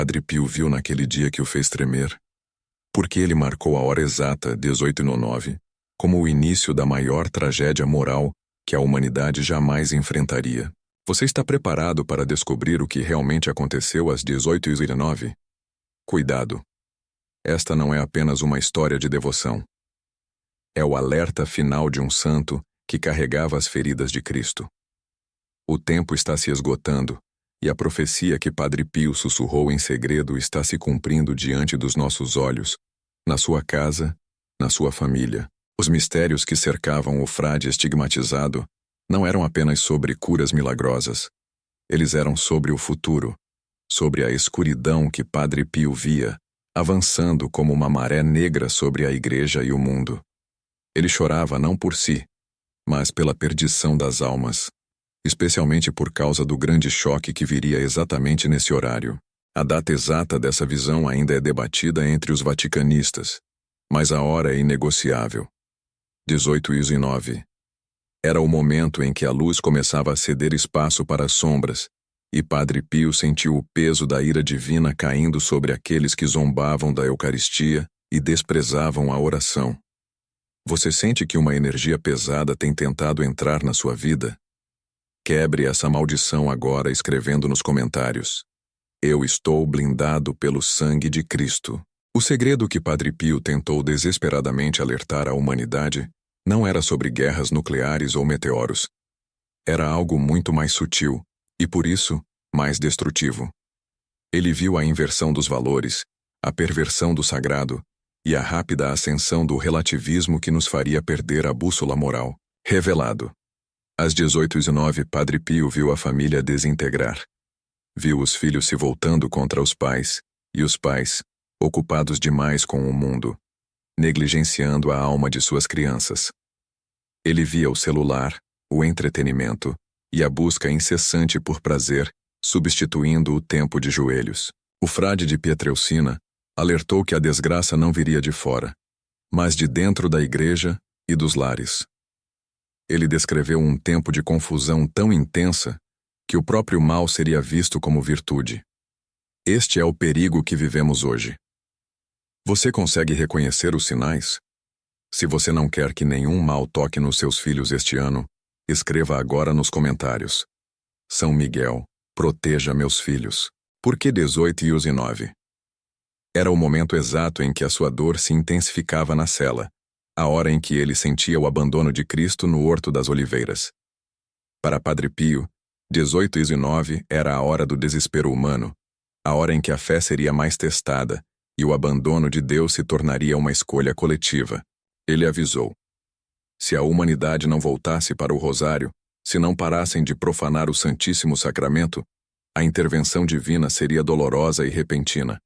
Padre Pio viu naquele dia que o fez tremer, porque ele marcou a hora exata, 18:09, como o início da maior tragédia moral que a humanidade jamais enfrentaria. Você está preparado para descobrir o que realmente aconteceu às 18:09? Cuidado! Esta não é apenas uma história de devoção. É o alerta final de um santo que carregava as feridas de Cristo. O tempo está se esgotando, e a profecia que Padre Pio sussurrou em segredo está se cumprindo diante dos nossos olhos, na sua casa, na sua família. Os mistérios que cercavam o frade estigmatizado não eram apenas sobre curas milagrosas. Eles eram sobre o futuro, sobre a escuridão que Padre Pio via, avançando como uma maré negra sobre a igreja e o mundo. Ele chorava não por si, mas pela perdição das almas, especialmente por causa do grande choque que viria exatamente nesse horário. A data exata dessa visão ainda é debatida entre os vaticanistas, mas a hora é inegociável. 18:09. Era o momento em que a luz começava a ceder espaço para as sombras, e Padre Pio sentiu o peso da ira divina caindo sobre aqueles que zombavam da Eucaristia e desprezavam a oração. Você sente que uma energia pesada tem tentado entrar na sua vida? Quebre essa maldição agora escrevendo nos comentários: Eu estou blindado pelo sangue de Cristo. O segredo que Padre Pio tentou desesperadamente alertar a humanidade não era sobre guerras nucleares ou meteoros. Era algo muito mais sutil, e por isso, mais destrutivo. Ele viu a inversão dos valores, a perversão do sagrado e a rápida ascensão do relativismo que nos faria perder a bússola moral. Revelado. Às 18:09, Padre Pio viu a família desintegrar. Viu os filhos se voltando contra os pais, e os pais, ocupados demais com o mundo, negligenciando a alma de suas crianças. Ele via o celular, o entretenimento e a busca incessante por prazer, substituindo o tempo de joelhos. O frade de Pietrelcina alertou que a desgraça não viria de fora, mas de dentro da igreja e dos lares. Ele descreveu um tempo de confusão tão intensa que o próprio mal seria visto como virtude. Este é o perigo que vivemos hoje. Você consegue reconhecer os sinais? Se você não quer que nenhum mal toque nos seus filhos este ano, escreva agora nos comentários: São Miguel, proteja meus filhos. Por que 18:09? Era o momento exato em que a sua dor se intensificava na cela, a hora em que ele sentia o abandono de Cristo no Horto das Oliveiras. Para Padre Pio, 18:09 era a hora do desespero humano, a hora em que a fé seria mais testada e o abandono de Deus se tornaria uma escolha coletiva. Ele avisou: se a humanidade não voltasse para o rosário, se não parassem de profanar o Santíssimo Sacramento, a intervenção divina seria dolorosa e repentina.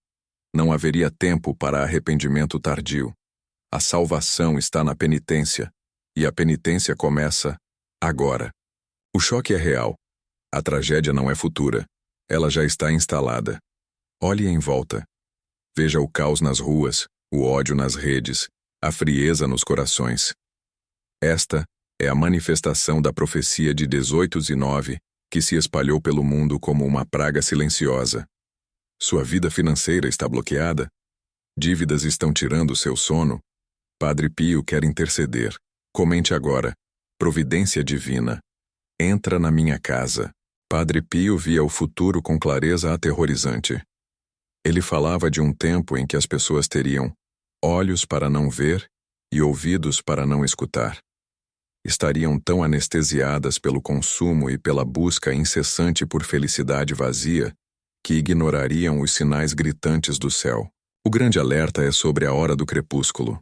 Não haveria tempo para arrependimento tardio. A salvação está na penitência, e a penitência começa agora. O choque é real. A tragédia não é futura. Ela já está instalada. Olhe em volta. Veja o caos nas ruas, o ódio nas redes, a frieza nos corações. Esta é a manifestação da profecia de 18:09 que se espalhou pelo mundo como uma praga silenciosa. Sua vida financeira está bloqueada? Dívidas estão tirando seu sono? Padre Pio quer interceder. Comente agora: providência divina. Entra na minha casa. Padre Pio via o futuro com clareza aterrorizante. Ele falava de um tempo em que as pessoas teriam olhos para não ver e ouvidos para não escutar. Estariam tão anestesiadas pelo consumo e pela busca incessante por felicidade vazia que ignorariam os sinais gritantes do céu. O grande alerta é sobre a hora do crepúsculo.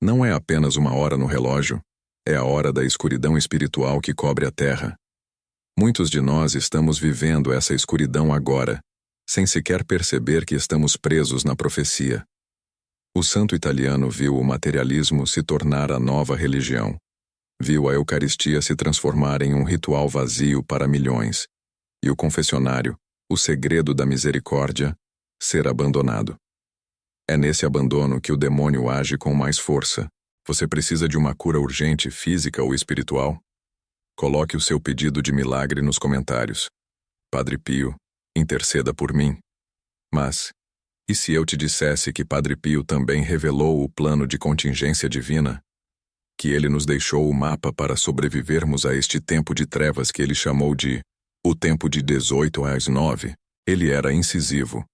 Não é apenas uma hora no relógio, é a hora da escuridão espiritual que cobre a terra. Muitos de nós estamos vivendo essa escuridão agora, sem sequer perceber que estamos presos na profecia. O santo italiano viu o materialismo se tornar a nova religião. Viu a Eucaristia se transformar em um ritual vazio para milhões, e o confessionário, o segredo da misericórdia, ser abandonado. É nesse abandono que o demônio age com mais força. Você precisa de uma cura urgente, física ou espiritual? Coloque o seu pedido de milagre nos comentários. Padre Pio, interceda por mim. Mas, e se eu te dissesse que Padre Pio também revelou o plano de contingência divina? Que ele nos deixou o mapa para sobrevivermos a este tempo de trevas que ele chamou de o tempo de 18 às 9? Ele era incisivo.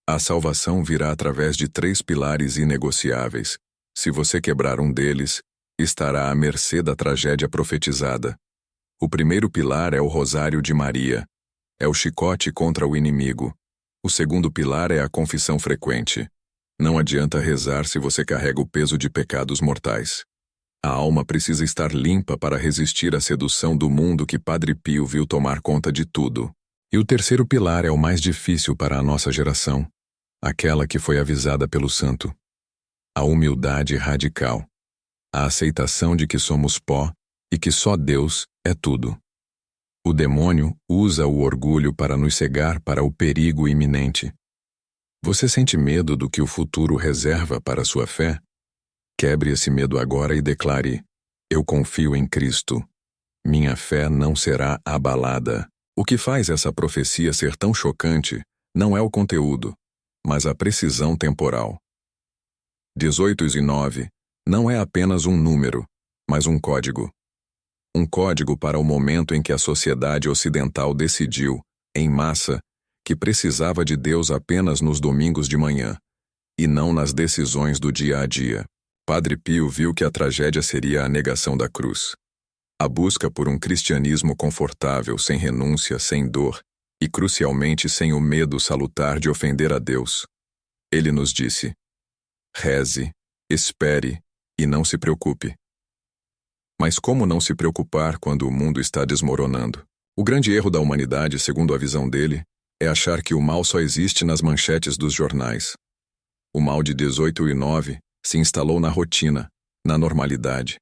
A salvação virá através de 3 pilares inegociáveis. Se você quebrar um deles, estará à mercê da tragédia profetizada. O primeiro pilar é o Rosário de Maria. É o chicote contra o inimigo. O segundo pilar é a confissão frequente. Não adianta rezar se você carrega o peso de pecados mortais. A alma precisa estar limpa para resistir à sedução do mundo que Padre Pio viu tomar conta de tudo. E o terceiro pilar é o mais difícil para a nossa geração, aquela que foi avisada pelo santo. A humildade radical. A aceitação de que somos pó e que só Deus é tudo. O demônio usa o orgulho para nos cegar para o perigo iminente. Você sente medo do que o futuro reserva para sua fé? Quebre esse medo agora e declare: eu confio em Cristo. Minha fé não será abalada. O que faz essa profecia ser tão chocante não é o conteúdo, mas a precisão temporal. 18:9 não é apenas um número, mas um código. Um código para o momento em que a sociedade ocidental decidiu, em massa, que precisava de Deus apenas nos domingos de manhã, e não nas decisões do dia a dia. Padre Pio viu que a tragédia seria a negação da cruz. A busca por um cristianismo confortável, sem renúncia, sem dor, e crucialmente sem o medo salutar de ofender a Deus. Ele nos disse: reze, espere e não se preocupe. Mas como não se preocupar quando o mundo está desmoronando? O grande erro da humanidade, segundo a visão dele, é achar que o mal só existe nas manchetes dos jornais. O mal de 18:9 se instalou na rotina, na normalidade.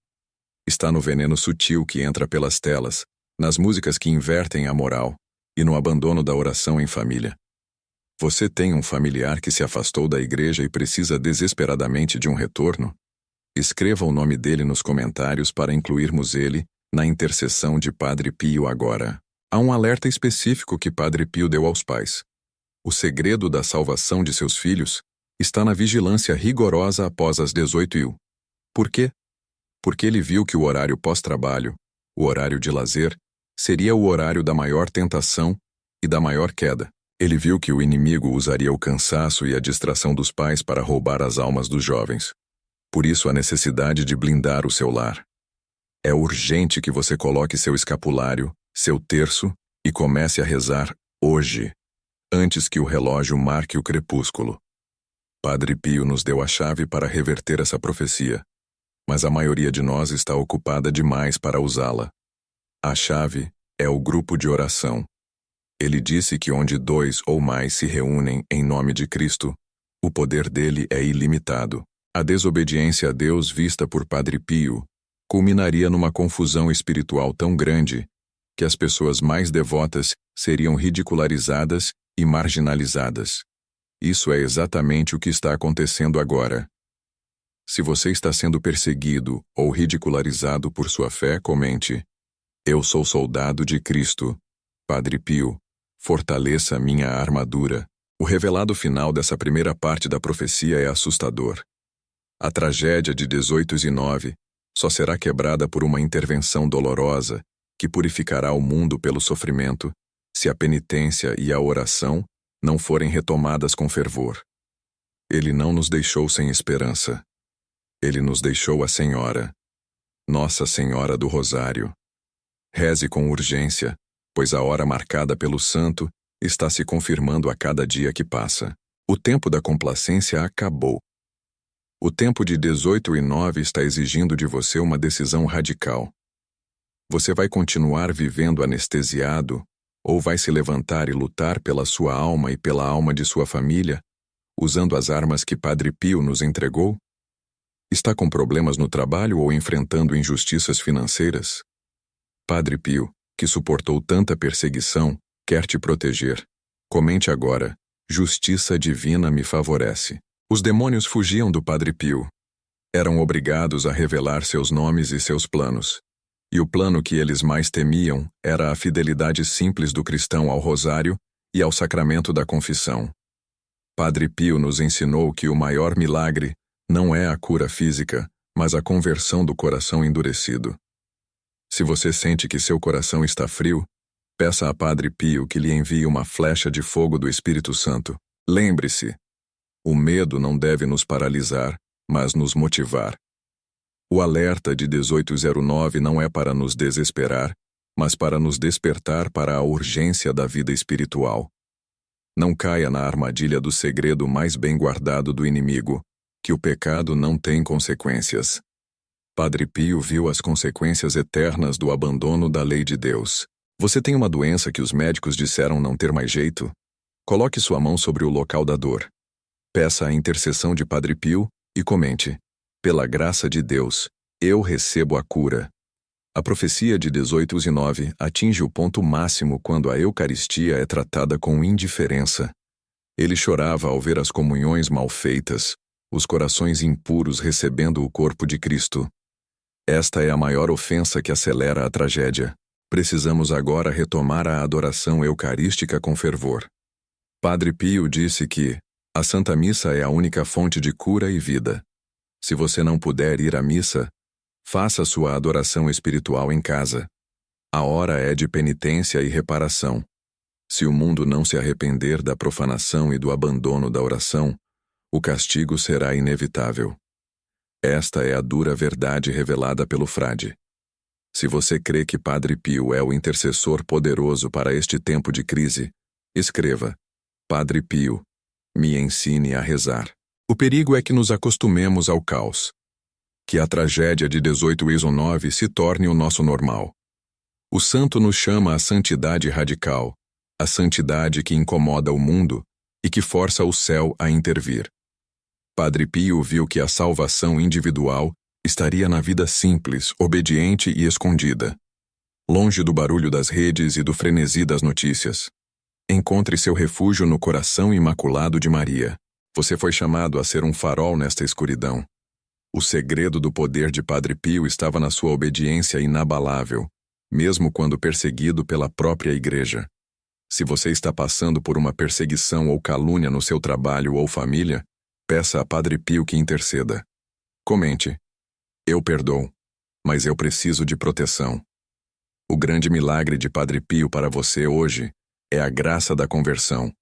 Está no veneno sutil que entra pelas telas, nas músicas que invertem a moral e no abandono da oração em família. Você tem um familiar que se afastou da igreja e precisa desesperadamente de um retorno? Escreva o nome dele nos comentários para incluirmos ele na intercessão de Padre Pio agora. Há um alerta específico que Padre Pio deu aos pais. O segredo da salvação de seus filhos está na vigilância rigorosa após as 18h. Por quê? Porque ele viu que o horário pós-trabalho, o horário de lazer, seria o horário da maior tentação e da maior queda. Ele viu que o inimigo usaria o cansaço e a distração dos pais para roubar as almas dos jovens. Por isso a necessidade de blindar o seu lar. É urgente que você coloque seu escapulário, seu terço, e comece a rezar hoje, antes que o relógio marque o crepúsculo. Padre Pio nos deu a chave para reverter essa profecia, mas a maioria de nós está ocupada demais para usá-la. A chave é o grupo de oração. Ele disse que onde 2 ou mais se reúnem em nome de Cristo, o poder dele é ilimitado. A desobediência a Deus vista por Padre Pio culminaria numa confusão espiritual tão grande que as pessoas mais devotas seriam ridicularizadas e marginalizadas. Isso é exatamente o que está acontecendo agora. Se você está sendo perseguido ou ridicularizado por sua fé, comente: eu sou soldado de Cristo. Padre Pio, fortaleça minha armadura. O revelado final dessa primeira parte da profecia é assustador. A tragédia de 18:9 só será quebrada por uma intervenção dolorosa que purificará o mundo pelo sofrimento, se a penitência e a oração não forem retomadas com fervor. Ele não nos deixou sem esperança. Ele nos deixou a Senhora, Nossa Senhora do Rosário. Reze com urgência, pois a hora marcada pelo santo está se confirmando a cada dia que passa. O tempo da complacência acabou. O tempo de 18:9 está exigindo de você uma decisão radical. Você vai continuar vivendo anestesiado ou vai se levantar e lutar pela sua alma e pela alma de sua família, usando as armas que Padre Pio nos entregou? Está com problemas no trabalho ou enfrentando injustiças financeiras? Padre Pio, que suportou tanta perseguição, quer te proteger. Comente agora: justiça divina me favorece. Os demônios fugiam do Padre Pio. Eram obrigados a revelar seus nomes e seus planos. E o plano que eles mais temiam era a fidelidade simples do cristão ao rosário e ao sacramento da confissão. Padre Pio nos ensinou que o maior milagre não é a cura física, mas a conversão do coração endurecido. Se você sente que seu coração está frio, peça a Padre Pio que lhe envie uma flecha de fogo do Espírito Santo. Lembre-se, o medo não deve nos paralisar, mas nos motivar. O alerta de 1809 não é para nos desesperar, mas para nos despertar para a urgência da vida espiritual. Não caia na armadilha do segredo mais bem guardado do inimigo, que o pecado não tem consequências. Padre Pio viu as consequências eternas do abandono da lei de Deus. Você tem uma doença que os médicos disseram não ter mais jeito? Coloque sua mão sobre o local da dor. Peça a intercessão de Padre Pio e comente: pela graça de Deus, eu recebo a cura. A profecia de 1809 atinge o ponto máximo quando a Eucaristia é tratada com indiferença. Ele chorava ao ver as comunhões mal feitas, os corações impuros recebendo o corpo de Cristo. Esta é a maior ofensa que acelera a tragédia. Precisamos agora retomar a adoração eucarística com fervor. Padre Pio disse que a Santa Missa é a única fonte de cura e vida. Se você não puder ir à missa, faça sua adoração espiritual em casa. A hora é de penitência e reparação. Se o mundo não se arrepender da profanação e do abandono da oração, o castigo será inevitável. Esta é a dura verdade revelada pelo frade. Se você crê que Padre Pio é o intercessor poderoso para este tempo de crise, escreva: Padre Pio, me ensine a rezar. O perigo é que nos acostumemos ao caos. Que a tragédia de 1809 se torne o nosso normal. O santo nos chama à santidade radical, a santidade que incomoda o mundo e que força o céu a intervir. Padre Pio viu que a salvação individual estaria na vida simples, obediente e escondida, longe do barulho das redes e do frenesi das notícias. Encontre seu refúgio no coração imaculado de Maria. Você foi chamado a ser um farol nesta escuridão. O segredo do poder de Padre Pio estava na sua obediência inabalável, mesmo quando perseguido pela própria Igreja. Se você está passando por uma perseguição ou calúnia no seu trabalho ou família, peça a Padre Pio que interceda. Comente: eu perdoo, mas eu preciso de proteção. O grande milagre de Padre Pio para você hoje é a graça da conversão.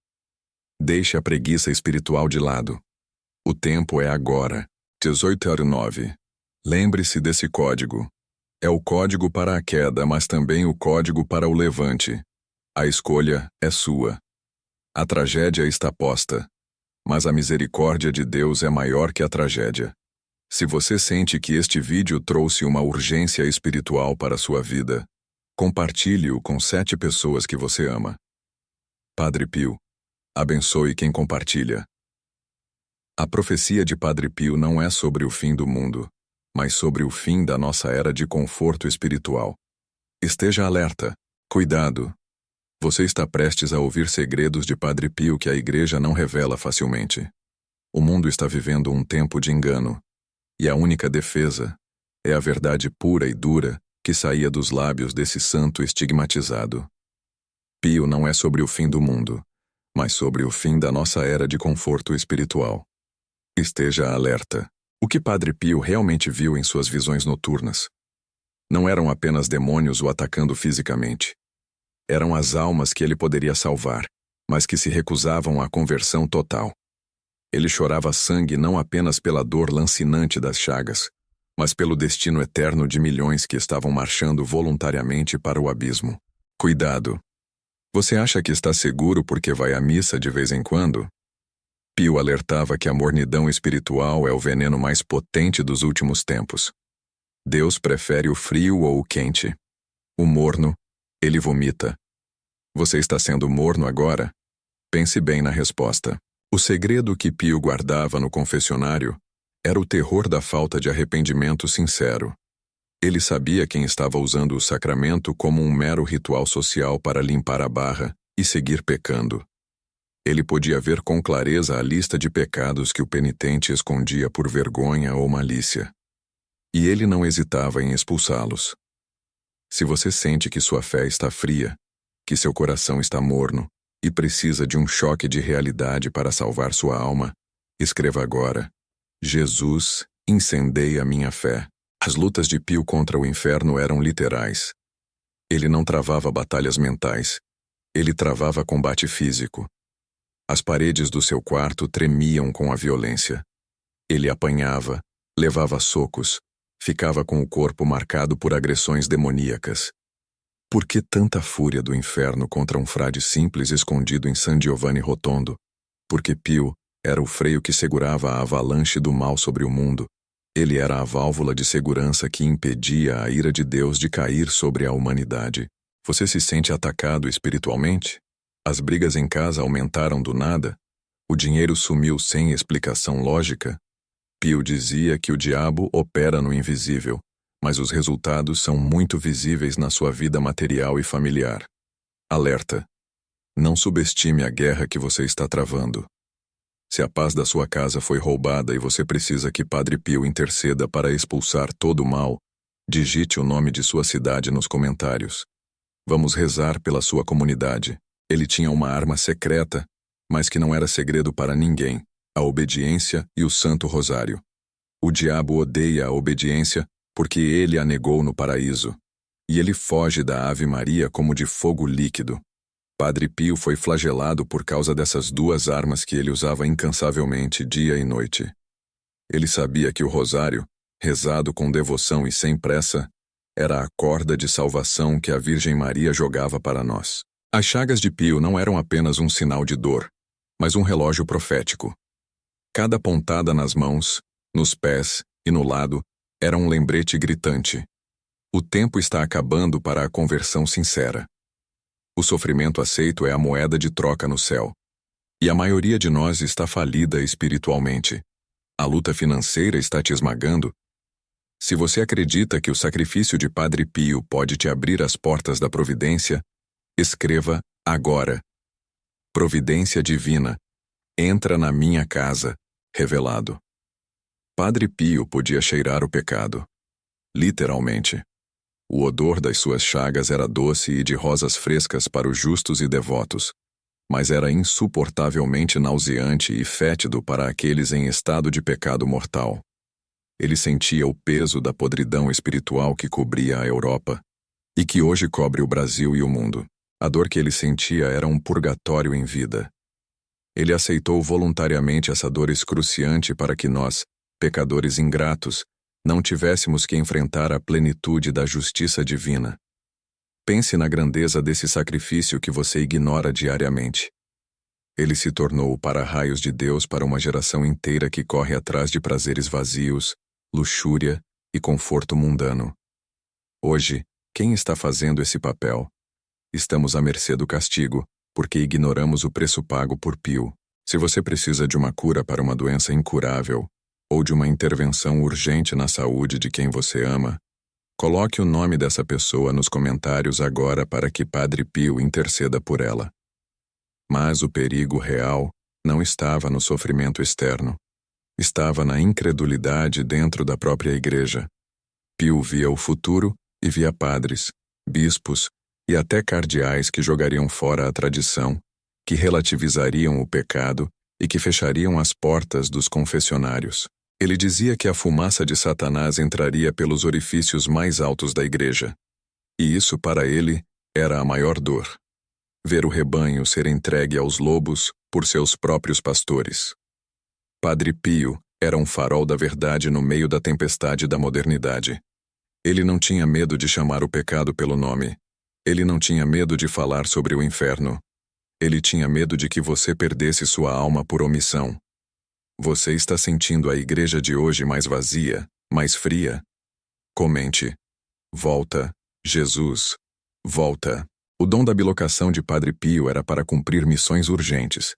Deixe a preguiça espiritual de lado. O tempo é agora. 1809. Lembre-se desse código. É o código para a queda, mas também o código para o levante. A escolha é sua. A tragédia está posta, mas a misericórdia de Deus é maior que a tragédia. Se você sente que este vídeo trouxe uma urgência espiritual para a sua vida, compartilhe-o com 7 pessoas que você ama. Padre Pio, abençoe quem compartilha. A profecia de Padre Pio não é sobre o fim do mundo, mas sobre o fim da nossa era de conforto espiritual. Esteja alerta. Cuidado. Você está prestes a ouvir segredos de Padre Pio que a Igreja não revela facilmente. O mundo está vivendo um tempo de engano, e a única defesa é a verdade pura e dura que saía dos lábios desse santo estigmatizado. Pio não é sobre o fim do mundo, mas sobre o fim da nossa era de conforto espiritual. Esteja alerta. O que Padre Pio realmente viu em suas visões noturnas não eram apenas demônios o atacando fisicamente. Eram as almas que ele poderia salvar, mas que se recusavam à conversão total. Ele chorava sangue não apenas pela dor lancinante das chagas, mas pelo destino eterno de milhões que estavam marchando voluntariamente para o abismo. Cuidado! Você acha que está seguro porque vai à missa de vez em quando? Pio alertava que a mornidão espiritual é o veneno mais potente dos últimos tempos. Deus prefere o frio ou o quente. O morno, ele vomita. Você está sendo morno agora? Pense bem na resposta. O segredo que Pio guardava no confessionário era o terror da falta de arrependimento sincero. Ele sabia quem estava usando o sacramento como um mero ritual social para limpar a barra e seguir pecando. Ele podia ver com clareza a lista de pecados que o penitente escondia por vergonha ou malícia. E ele não hesitava em expulsá-los. Se você sente que sua fé está fria, que seu coração está morno, e precisa de um choque de realidade para salvar sua alma, escreva agora: Jesus, incendeia minha fé. As lutas de Pio contra o inferno eram literais. Ele não travava batalhas mentais. Ele travava combate físico. As paredes do seu quarto tremiam com a violência. Ele apanhava, levava socos, ficava com o corpo marcado por agressões demoníacas. Por que tanta fúria do inferno contra um frade simples escondido em San Giovanni Rotondo? Porque Pio era o freio que segurava a avalanche do mal sobre o mundo. Ele era a válvula de segurança que impedia a ira de Deus de cair sobre a humanidade. Você se sente atacado espiritualmente? As brigas em casa aumentaram do nada? O dinheiro sumiu sem explicação lógica? Pio dizia que o diabo opera no invisível, mas os resultados são muito visíveis na sua vida material e familiar. Alerta! Não subestime a guerra que você está travando. Se a paz da sua casa foi roubada e você precisa que Padre Pio interceda para expulsar todo o mal, digite o nome de sua cidade nos comentários. Vamos rezar pela sua comunidade. Ele tinha uma arma secreta, mas que não era segredo para ninguém: a obediência e o Santo Rosário. O diabo odeia a obediência porque ele a negou no paraíso. E ele foge da Ave Maria como de fogo líquido. Padre Pio foi flagelado por causa dessas duas armas que ele usava incansavelmente dia e noite. Ele sabia que o rosário, rezado com devoção e sem pressa, era a corda de salvação que a Virgem Maria jogava para nós. As chagas de Pio não eram apenas um sinal de dor, mas um relógio profético. Cada pontada nas mãos, nos pés e no lado era um lembrete gritante. O tempo está acabando para a conversão sincera. O sofrimento aceito é a moeda de troca no céu. E a maioria de nós está falida espiritualmente. A luta financeira está te esmagando. Se você acredita que o sacrifício de Padre Pio pode te abrir as portas da providência, escreva agora: Providência divina, entra na minha casa, revelado. Padre Pio podia cheirar o pecado. Literalmente. O odor das suas chagas era doce e de rosas frescas para os justos e devotos, mas era insuportavelmente nauseante e fétido para aqueles em estado de pecado mortal. Ele sentia o peso da podridão espiritual que cobria a Europa e que hoje cobre o Brasil e o mundo. A dor que ele sentia era um purgatório em vida. Ele aceitou voluntariamente essa dor excruciante para que nós, pecadores ingratos, não tivéssemos que enfrentar a plenitude da justiça divina. Pense na grandeza desse sacrifício que você ignora diariamente. Ele se tornou o para-raios de Deus para uma geração inteira que corre atrás de prazeres vazios, luxúria e conforto mundano. Hoje, quem está fazendo esse papel? Estamos à mercê do castigo, porque ignoramos o preço pago por Pio. Se você precisa de uma cura para uma doença incurável, ou de uma intervenção urgente na saúde de quem você ama, coloque o nome dessa pessoa nos comentários agora para que Padre Pio interceda por ela. Mas o perigo real não estava no sofrimento externo. Estava na incredulidade dentro da própria igreja. Pio via o futuro e via padres, bispos e até cardeais que jogariam fora a tradição, que relativizariam o pecado e que fechariam as portas dos confessionários. Ele dizia que a fumaça de Satanás entraria pelos orifícios mais altos da igreja. E isso, para ele, era a maior dor. Ver o rebanho ser entregue aos lobos por seus próprios pastores. Padre Pio era um farol da verdade no meio da tempestade da modernidade. Ele não tinha medo de chamar o pecado pelo nome. Ele não tinha medo de falar sobre o inferno. Ele tinha medo de que você perdesse sua alma por omissão. Você está sentindo a igreja de hoje mais vazia, mais fria? Comente. Volta, Jesus. Volta. O dom da bilocação de Padre Pio era para cumprir missões urgentes.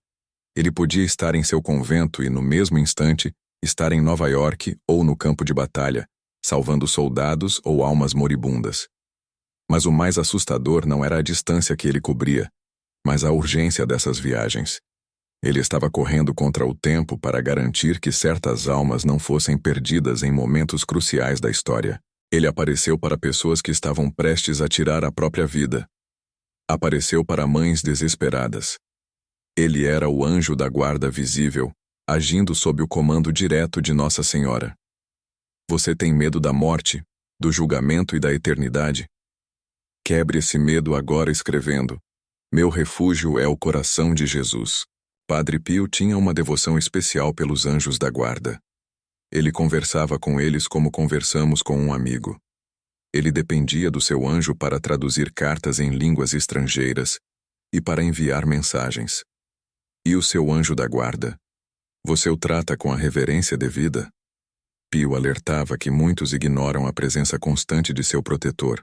Ele podia estar em seu convento e, no mesmo instante, estar em Nova York ou no campo de batalha, salvando soldados ou almas moribundas. Mas o mais assustador não era a distância que ele cobria, mas a urgência dessas viagens. Ele estava correndo contra o tempo para garantir que certas almas não fossem perdidas em momentos cruciais da história. Ele apareceu para pessoas que estavam prestes a tirar a própria vida. Apareceu para mães desesperadas. Ele era o anjo da guarda visível, agindo sob o comando direto de Nossa Senhora. Você tem medo da morte, do julgamento e da eternidade? Quebre esse medo agora escrevendo: Meu refúgio é o coração de Jesus. Padre Pio tinha uma devoção especial pelos anjos da guarda. Ele conversava com eles como conversamos com um amigo. Ele dependia do seu anjo para traduzir cartas em línguas estrangeiras e para enviar mensagens. E o seu anjo da guarda? Você o trata com a reverência devida? Pio alertava que muitos ignoram a presença constante de seu protetor,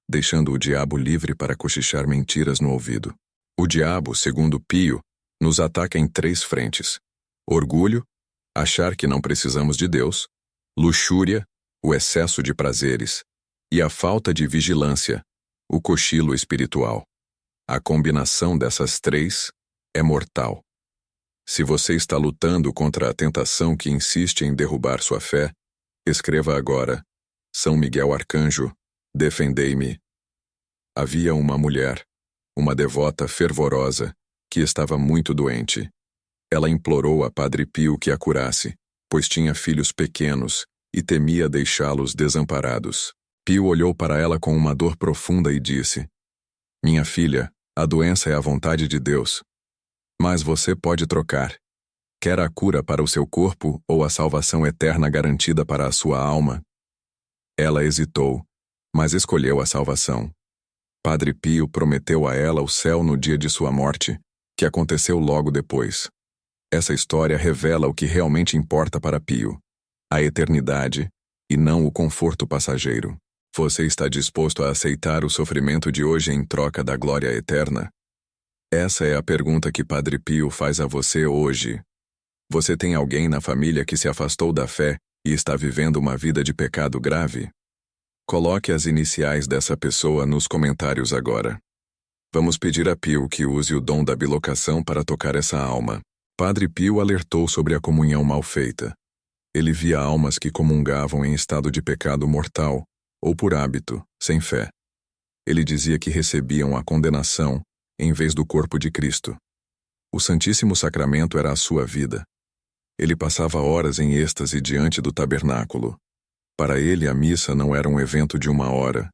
deixando o diabo livre para cochichar mentiras no ouvido. O diabo, segundo Pio, nos ataca em 3 frentes: orgulho, achar que não precisamos de Deus; luxúria, o excesso de prazeres; e a falta de vigilância, o cochilo espiritual. A combinação dessas 3 é mortal. Se você está lutando contra a tentação que insiste em derrubar sua fé, escreva agora: São Miguel Arcanjo, defendei-me. Havia uma mulher, uma devota fervorosa, que estava muito doente. Ela implorou a Padre Pio que a curasse, pois tinha filhos pequenos e temia deixá-los desamparados. Pio olhou para ela com uma dor profunda e disse: Minha filha, a doença é a vontade de Deus. Mas você pode trocar. Quer a cura para o seu corpo ou a salvação eterna garantida para a sua alma? Ela hesitou, mas escolheu a salvação. Padre Pio prometeu a ela o céu no dia de sua morte, que aconteceu logo depois. Essa história revela o que realmente importa para Pio: a eternidade e não o conforto passageiro. Você está disposto a aceitar o sofrimento de hoje em troca da glória eterna? Essa é a pergunta que Padre Pio faz a você hoje. Você tem alguém na família que se afastou da fé e está vivendo uma vida de pecado grave? Coloque as iniciais dessa pessoa nos comentários agora. Vamos pedir a Pio que use o dom da bilocação para tocar essa alma. Padre Pio alertou sobre a comunhão mal feita. Ele via almas que comungavam em estado de pecado mortal, ou por hábito, sem fé. Ele dizia que recebiam a condenação em vez do corpo de Cristo. O Santíssimo Sacramento era a sua vida. Ele passava horas em êxtase diante do tabernáculo. Para ele, a missa não era um evento de 1 hora,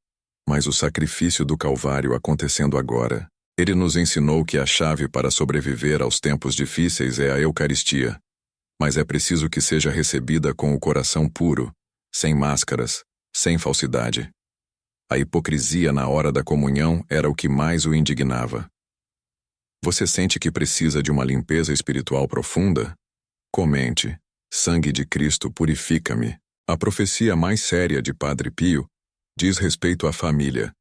mas o sacrifício do Calvário acontecendo agora. Ele nos ensinou que a chave para sobreviver aos tempos difíceis é a Eucaristia, mas é preciso que seja recebida com o coração puro, sem máscaras, sem falsidade. A hipocrisia na hora da comunhão era o que mais o indignava. Você sente que precisa de uma limpeza espiritual profunda? Comente: Sangue de Cristo, purifica-me. A profecia mais séria de Padre Pio diz respeito à família.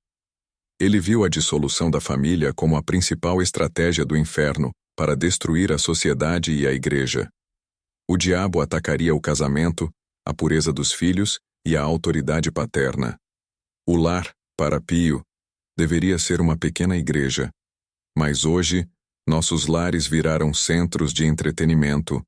Ele viu a dissolução da família como a principal estratégia do inferno para destruir a sociedade e a igreja. O diabo atacaria o casamento, a pureza dos filhos e a autoridade paterna. O lar, para Pio, deveria ser uma pequena igreja. Mas hoje, nossos lares viraram centros de entretenimento,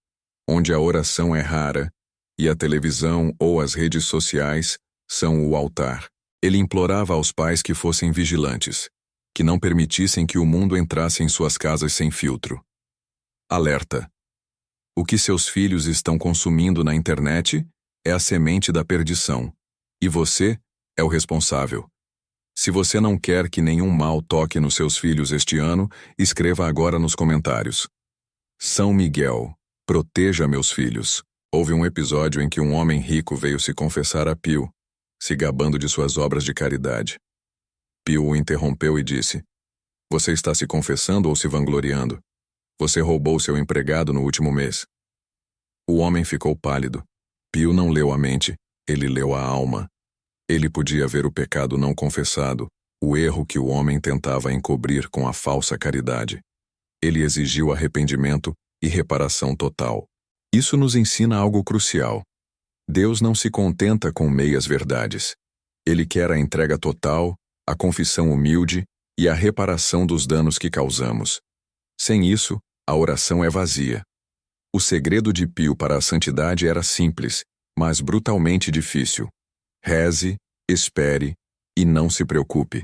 onde a oração é rara e a televisão ou as redes sociais são o altar. Ele implorava aos pais que fossem vigilantes, que não permitissem que o mundo entrasse em suas casas sem filtro. Alerta: o que seus filhos estão consumindo na internet é a semente da perdição, e você é o responsável. Se você não quer que nenhum mal toque nos seus filhos este ano, escreva agora nos comentários: São Miguel, proteja meus filhos. Houve um episódio em que um homem rico veio se confessar a Pio, se gabando de suas obras de caridade. Pio o interrompeu e disse: Você está se confessando ou se vangloriando? Você roubou seu empregado no último mês. O homem ficou pálido. Pio não leu a mente, ele leu a alma. Ele podia ver o pecado não confessado, o erro que o homem tentava encobrir com a falsa caridade. Ele exigiu arrependimento e reparação total. Isso nos ensina algo crucial. Deus não se contenta com meias verdades. Ele quer a entrega total, a confissão humilde e a reparação dos danos que causamos. Sem isso, a oração é vazia. O segredo de Pio para a santidade era simples, mas brutalmente difícil. Reze, espere e não se preocupe.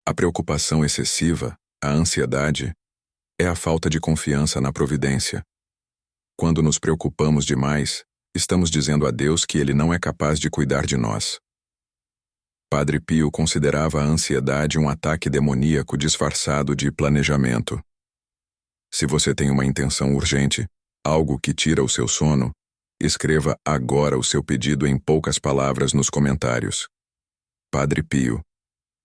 A preocupação excessiva, a ansiedade, É a falta de confiança na providência. Quando nos preocupamos demais, estamos dizendo a Deus que Ele não é capaz de cuidar de nós. Padre Pio considerava a ansiedade um ataque demoníaco disfarçado de planejamento. Se você tem uma intenção urgente, algo que tira o seu sono, escreva agora o seu pedido em poucas palavras nos comentários. Padre Pio.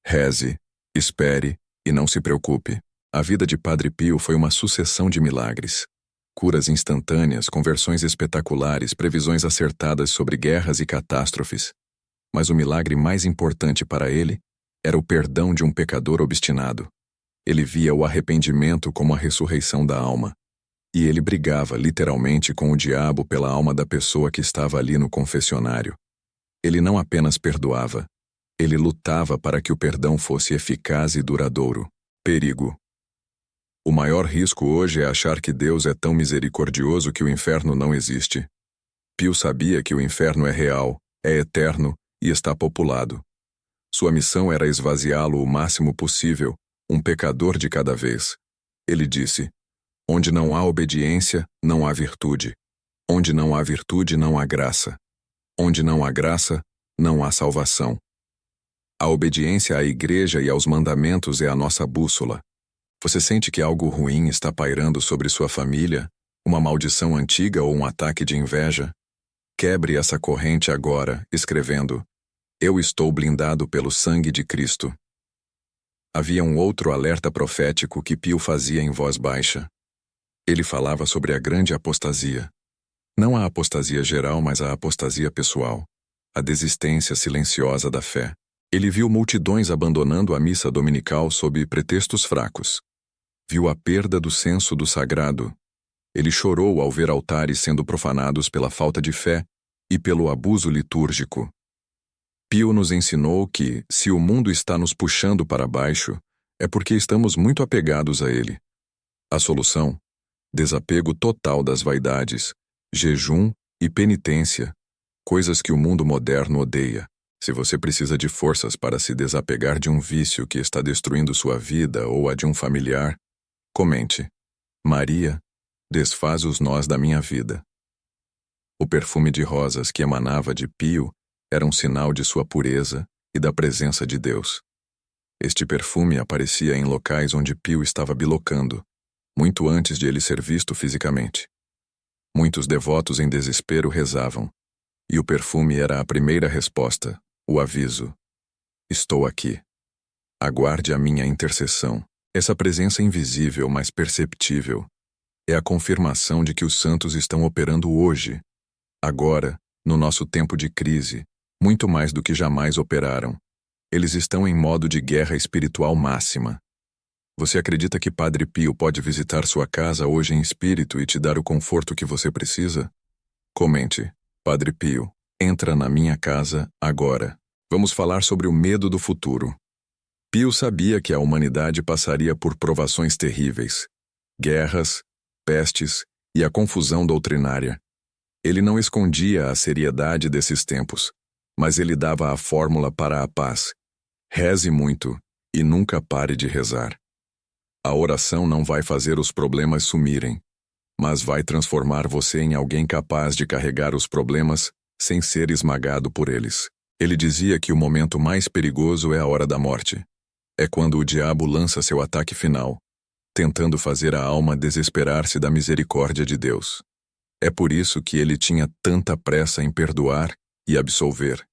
Reze, espere e não se preocupe. A vida de Padre Pio foi uma sucessão de milagres. Curas instantâneas, conversões espetaculares, previsões acertadas sobre guerras e catástrofes. Mas o milagre mais importante para ele era o perdão de um pecador obstinado. Ele via o arrependimento como a ressurreição da alma. E ele brigava literalmente com o diabo pela alma da pessoa que estava ali no confessionário. Ele não apenas perdoava, ele lutava para que o perdão fosse eficaz e duradouro. Perigo. O maior risco hoje é achar que Deus é tão misericordioso que o inferno não existe. Pio sabia que o inferno é real, é eterno e está populado. Sua missão era esvaziá-lo o máximo possível, um pecador de cada vez. Ele disse: onde não há obediência, não há virtude. Onde não há virtude, não há graça. Onde não há graça, não há salvação. A obediência à igreja e aos mandamentos é a nossa bússola. Você sente que algo ruim está pairando sobre sua família, uma maldição antiga ou um ataque de inveja? Quebre essa corrente agora, escrevendo: eu estou blindado pelo sangue de Cristo. Havia um outro alerta profético que Pio fazia em voz baixa. Ele falava sobre a grande apostasia. Não a apostasia geral, mas a apostasia pessoal. A desistência silenciosa da fé. Ele viu multidões abandonando a missa dominical sob pretextos fracos. Viu a perda do senso do sagrado. Ele chorou ao ver altares sendo profanados pela falta de fé e pelo abuso litúrgico. Pio nos ensinou que, se o mundo está nos puxando para baixo, é porque estamos muito apegados a ele. A solução? Desapego total das vaidades, jejum e penitência, coisas que o mundo moderno odeia. Se você precisa de forças para se desapegar de um vício que está destruindo sua vida ou a de um familiar, comente: Maria, desfaz os nós da minha vida. O perfume de rosas que emanava de Pio era um sinal de sua pureza e da presença de Deus. Este perfume aparecia em locais onde Pio estava bilocando, muito antes de ele ser visto fisicamente. Muitos devotos em desespero rezavam, e o perfume era a primeira resposta, o aviso: estou aqui. Aguarde a minha intercessão. Essa presença invisível, mas perceptível, é a confirmação de que os santos estão operando hoje, agora, no nosso tempo de crise, muito mais do que jamais operaram. Eles estão em modo de guerra espiritual máxima. Você acredita que Padre Pio pode visitar sua casa hoje em espírito e te dar o conforto que você precisa? Comente: Padre Pio, entra na minha casa agora. Vamos falar sobre o medo do futuro. Pio sabia que a humanidade passaria por provações terríveis, guerras, pestes e a confusão doutrinária. Ele não escondia a seriedade desses tempos, mas ele dava a fórmula para a paz. Reze muito e nunca pare de rezar. A oração não vai fazer os problemas sumirem, mas vai transformar você em alguém capaz de carregar os problemas sem ser esmagado por eles. Ele dizia que o momento mais perigoso é a hora da morte. É quando o diabo lança seu ataque final, tentando fazer a alma desesperar-se da misericórdia de Deus. É por isso que ele tinha tanta pressa em perdoar e absolver.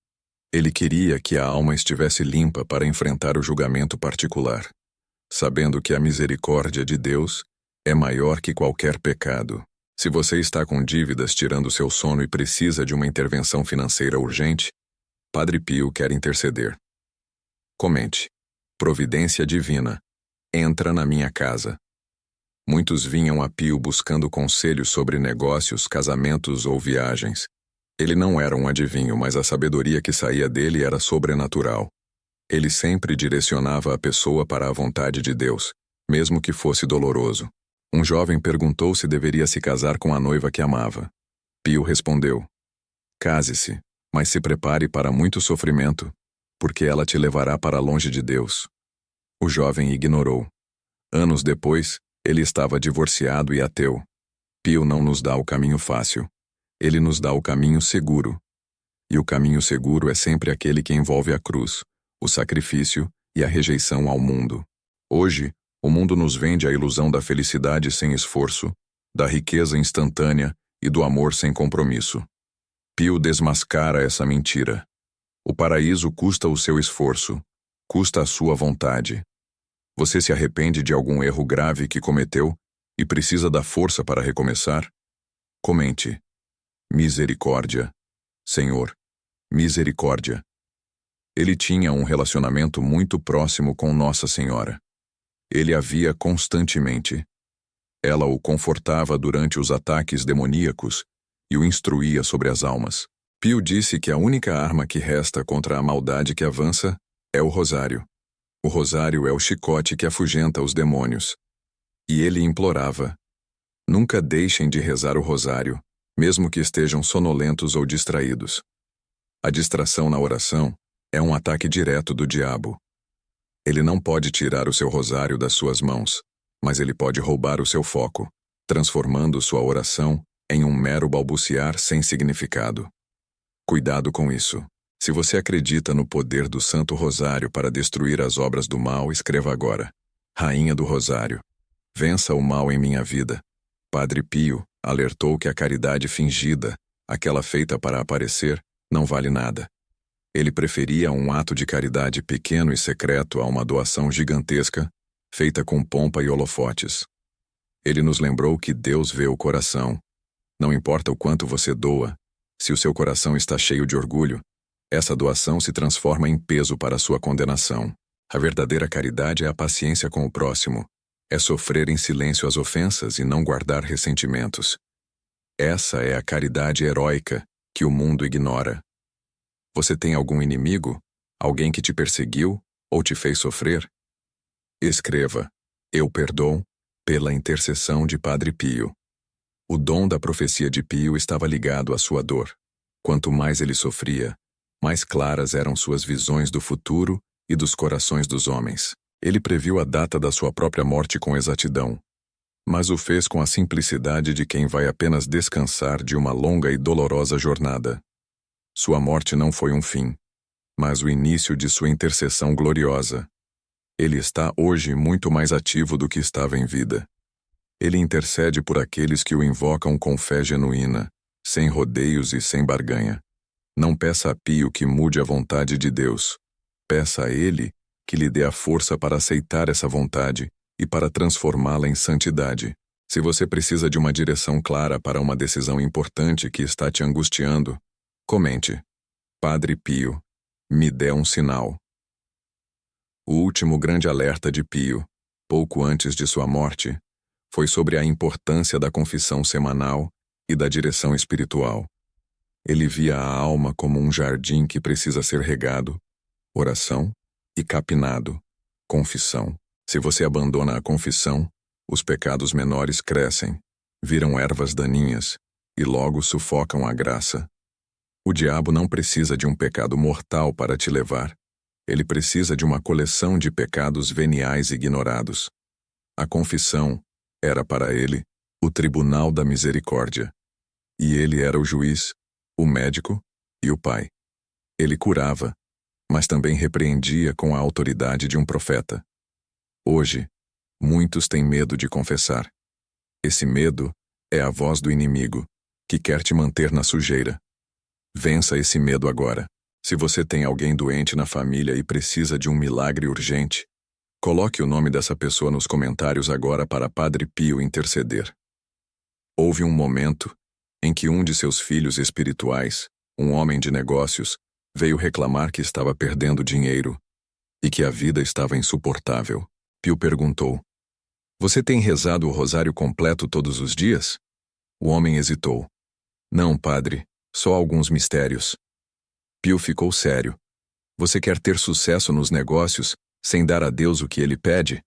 Ele queria que a alma estivesse limpa para enfrentar o julgamento particular, sabendo que a misericórdia de Deus é maior que qualquer pecado. Se você está com dívidas tirando seu sono e precisa de uma intervenção financeira urgente, Padre Pio quer interceder. Comente: Providência divina, entra na minha casa. Muitos vinham a Pio buscando conselhos sobre negócios, casamentos ou viagens. Ele não era um adivinho, mas a sabedoria que saía dele era sobrenatural. Ele sempre direcionava a pessoa para a vontade de Deus, mesmo que fosse doloroso. Um jovem perguntou se deveria se casar com a noiva que amava. Pio respondeu: case-se, mas se prepare para muito sofrimento, porque ela te levará para longe de Deus. O jovem ignorou. Anos depois, Ele estava divorciado e ateu. Pio não nos dá o caminho fácil. Ele nos dá o caminho seguro. E o caminho seguro é sempre aquele que envolve a cruz, o sacrifício e a rejeição ao mundo. Hoje, o mundo nos vende a ilusão da felicidade sem esforço, da riqueza instantânea e do amor sem compromisso. Pio desmascara essa mentira. O paraíso custa o seu esforço, custa a sua vontade. Você se arrepende de algum erro grave que cometeu e precisa da força para recomeçar? Comente: misericórdia, Senhor, misericórdia. Ele tinha um relacionamento muito próximo com Nossa Senhora. Ele a via constantemente. Ela o confortava durante os ataques demoníacos e o instruía sobre as almas. Pio disse que a única arma que resta contra a maldade que avança é o rosário. O rosário é o chicote que afugenta os demônios. E ele implorava: nunca deixem de rezar o rosário, mesmo que estejam sonolentos ou distraídos. A distração na oração é um ataque direto do diabo. Ele não pode tirar o seu rosário das suas mãos, mas ele pode roubar o seu foco, transformando sua oração em um mero balbuciar sem significado. Cuidado com isso. Se você acredita no poder do Santo Rosário para destruir as obras do mal, escreva agora: Rainha do Rosário, vença o mal em minha vida. Padre Pio alertou que a caridade fingida, aquela feita para aparecer, não vale nada. Ele preferia um ato de caridade pequeno e secreto a uma doação gigantesca, feita com pompa e holofotes. Ele nos lembrou que Deus vê o coração. Não importa o quanto você doa, se o seu coração está cheio de orgulho, essa doação se transforma em peso para a sua condenação. A verdadeira caridade é a paciência com o próximo, é sofrer em silêncio as ofensas e não guardar ressentimentos. Essa é a caridade heróica que o mundo ignora. Você tem algum inimigo? Alguém que te perseguiu ou te fez sofrer? Escreva: eu perdoo, pela intercessão de Padre Pio. O dom da profecia de Pio estava ligado à sua dor. Quanto mais ele sofria, mais claras eram suas visões do futuro e dos corações dos homens. Ele previu a data da sua própria morte com exatidão, mas o fez com a simplicidade de quem vai apenas descansar de uma longa e dolorosa jornada. Sua morte não foi um fim, mas o início de sua intercessão gloriosa. Ele está hoje muito mais ativo do que estava em vida. Ele intercede por aqueles que o invocam com fé genuína, sem rodeios e sem barganha. Não peça a Pio que mude a vontade de Deus. Peça a ele que lhe dê a força para aceitar essa vontade e para transformá-la em santidade. Se você precisa de uma direção clara para uma decisão importante que está te angustiando, comente: Padre Pio, me dê um sinal. O último grande alerta de Pio, pouco antes de sua morte, foi sobre a importância da confissão semanal e da direção espiritual. Ele via a alma como um jardim que precisa ser regado, oração e capinado, confissão. Se você abandona a confissão, os pecados menores crescem, viram ervas daninhas e logo sufocam a graça. O diabo não precisa de um pecado mortal para te levar. Ele precisa de uma coleção de pecados veniais ignorados. A confissão era para ele o tribunal da misericórdia. E ele era o juiz, o médico e o pai. Ele curava, mas também repreendia com a autoridade de um profeta. Hoje, muitos têm medo de confessar. Esse medo é a voz do inimigo, que quer te manter na sujeira. Vença esse medo agora. Se você tem alguém doente na família e precisa de um milagre urgente, coloque o nome dessa pessoa nos comentários agora para Padre Pio interceder. Houve um momento em que um de seus filhos espirituais, um homem de negócios, veio reclamar que estava perdendo dinheiro e que a vida estava insuportável. Pio perguntou: Você tem rezado o rosário completo todos os dias? O homem hesitou. Não, padre, só alguns mistérios. Pio ficou sério. Você quer ter sucesso nos negócios sem dar a Deus o que ele pede?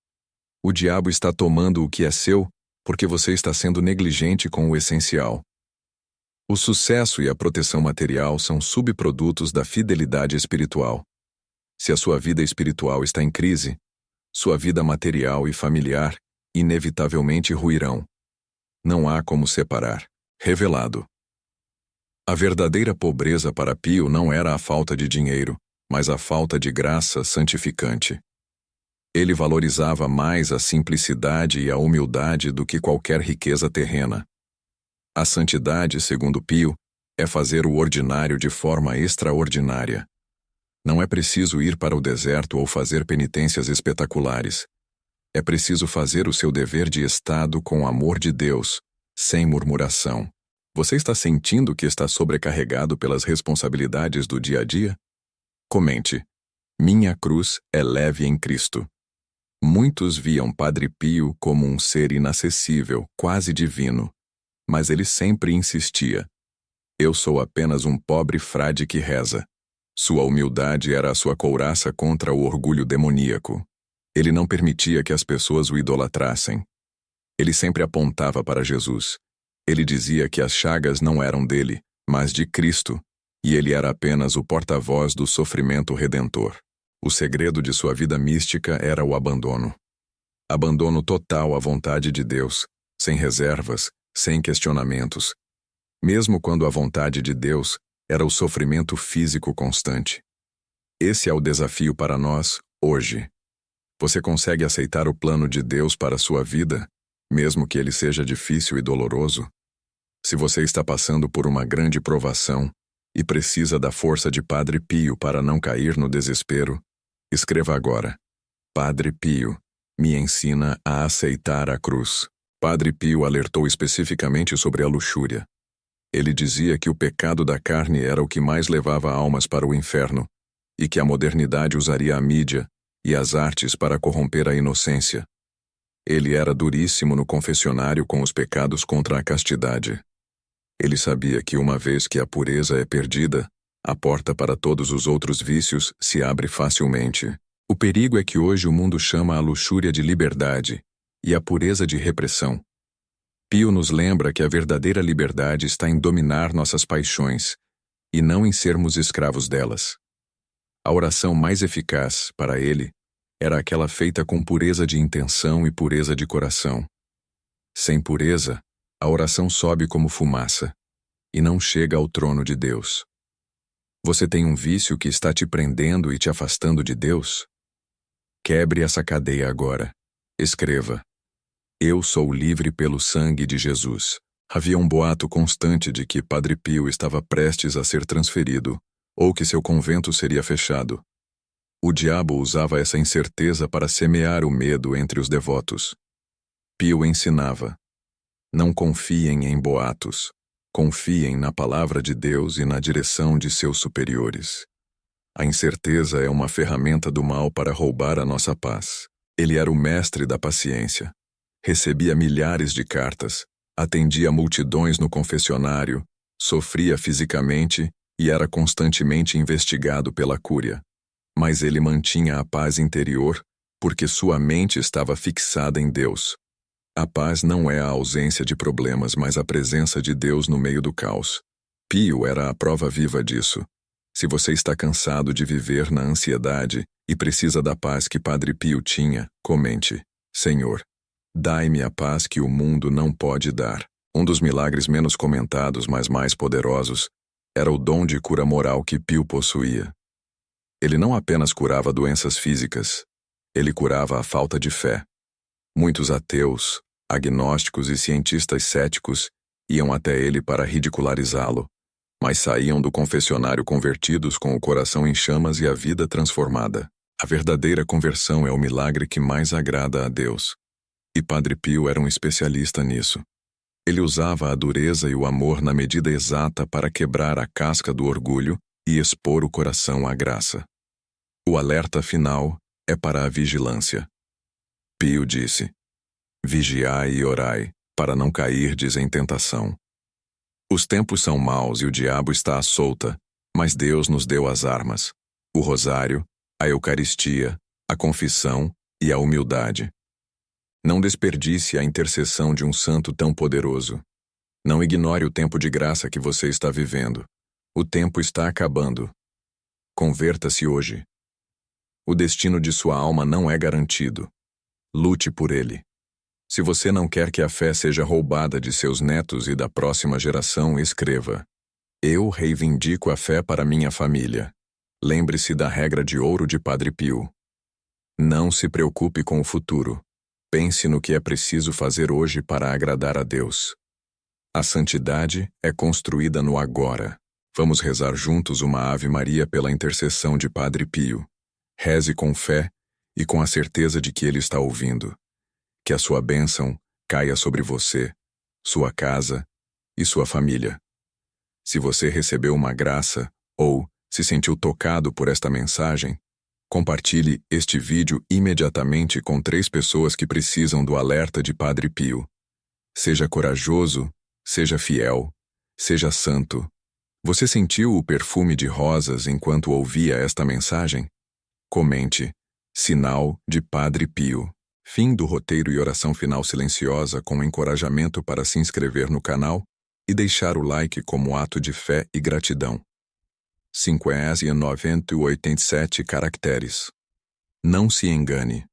O diabo está tomando o que é seu porque você está sendo negligente com o essencial. O sucesso e a proteção material são subprodutos da fidelidade espiritual. Se a sua vida espiritual está em crise, sua vida material e familiar inevitavelmente ruirão. Não há como separar. Revelado. A verdadeira pobreza para Pio não era a falta de dinheiro, mas a falta de graça santificante. Ele valorizava mais a simplicidade e a humildade do que qualquer riqueza terrena. A santidade, segundo Pio, é fazer o ordinário de forma extraordinária. Não é preciso ir para o deserto ou fazer penitências espetaculares. É preciso fazer o seu dever de Estado com o amor de Deus, sem murmuração. Você está sentindo que está sobrecarregado pelas responsabilidades do dia a dia? Comente: minha cruz é leve em Cristo. Muitos viam Padre Pio como um ser inacessível, quase divino, mas ele sempre insistia: eu sou apenas um pobre frade que reza. Sua humildade era a sua couraça contra o orgulho demoníaco. Ele não permitia que as pessoas o idolatrassem. Ele sempre apontava para Jesus. Ele dizia que as chagas não eram dele, mas de Cristo, e ele era apenas o porta-voz do sofrimento redentor. O segredo de sua vida mística era o abandono. Abandono total à vontade de Deus, sem reservas, sem questionamentos. Mesmo quando a vontade de Deus era o sofrimento físico constante. Esse é o desafio para nós, hoje. Você consegue aceitar o plano de Deus para sua vida, mesmo que ele seja difícil e doloroso? Se você está passando por uma grande provação e precisa da força de Padre Pio para não cair no desespero, escreva agora: Padre Pio, me ensina a aceitar a cruz. Padre Pio alertou especificamente sobre a luxúria. Ele dizia que o pecado da carne era o que mais levava almas para o inferno, e que a modernidade usaria a mídia e as artes para corromper a inocência. Ele era duríssimo no confessionário com os pecados contra a castidade. Ele sabia que uma vez que a pureza é perdida, a porta para todos os outros vícios se abre facilmente. O perigo é que hoje o mundo chama a luxúria de liberdade e a pureza de repressão. Pio nos lembra que a verdadeira liberdade está em dominar nossas paixões e não em sermos escravos delas. A oração mais eficaz, para ele, era aquela feita com pureza de intenção e pureza de coração. Sem pureza, a oração sobe como fumaça e não chega ao trono de Deus. Você tem um vício que está te prendendo e te afastando de Deus? Quebre essa cadeia agora. Escreva: eu sou livre pelo sangue de Jesus. Havia um boato constante de que Padre Pio estava prestes a ser transferido, ou que seu convento seria fechado. O diabo usava essa incerteza para semear o medo entre os devotos. Pio ensinava: não confiem em boatos, confiem na palavra de Deus e na direção de seus superiores. A incerteza é uma ferramenta do mal para roubar a nossa paz. Ele era o mestre da paciência. Recebia milhares de cartas, atendia multidões no confessionário, sofria fisicamente e era constantemente investigado pela cúria. Mas ele mantinha a paz interior porque sua mente estava fixada em Deus. A paz não é a ausência de problemas, mas a presença de Deus no meio do caos. Pio era a prova viva disso. Se você está cansado de viver na ansiedade e precisa da paz que Padre Pio tinha, comente: Senhor, dai-me a paz que o mundo não pode dar. Um dos milagres menos comentados, mas mais poderosos, era o dom de cura moral que Pio possuía. Ele não apenas curava doenças físicas, ele curava a falta de fé. Muitos ateus, agnósticos e cientistas céticos iam até ele para ridicularizá-lo, mas saíam do confessionário convertidos com o coração em chamas e a vida transformada. A verdadeira conversão é o milagre que mais agrada a Deus. E Padre Pio era um especialista nisso. Ele usava a dureza e o amor na medida exata para quebrar a casca do orgulho e expor o coração à graça. O alerta final é para a vigilância. Pio disse: vigiai e orai, para não cairdes em tentação. Os tempos são maus e o diabo está à solta, mas Deus nos deu as armas: o rosário, a Eucaristia, a confissão e a humildade. Não desperdice a intercessão de um santo tão poderoso. Não ignore o tempo de graça que você está vivendo. O tempo está acabando. Converta-se hoje. O destino de sua alma não é garantido. Lute por ele. Se você não quer que a fé seja roubada de seus netos e da próxima geração, escreva: Eu reivindico a fé para minha família. Lembre-se da regra de ouro de Padre Pio. Não se preocupe com o futuro. Pense no que é preciso fazer hoje para agradar a Deus. A santidade é construída no agora. Vamos rezar juntos uma Ave Maria pela intercessão de Padre Pio. Reze com fé e com a certeza de que Ele está ouvindo. Que a sua bênção caia sobre você, sua casa e sua família. Se você recebeu uma graça ou se sentiu tocado por esta mensagem, compartilhe este vídeo imediatamente com 3 pessoas que precisam do alerta de Padre Pio. Seja corajoso, seja fiel, seja santo. Você sentiu o perfume de rosas enquanto ouvia esta mensagem? Comente: Sinal de Padre Pio. Fim do roteiro e oração final silenciosa com encorajamento para se inscrever no canal e deixar o like como ato de fé e gratidão. 597 caracteres. Não se engane.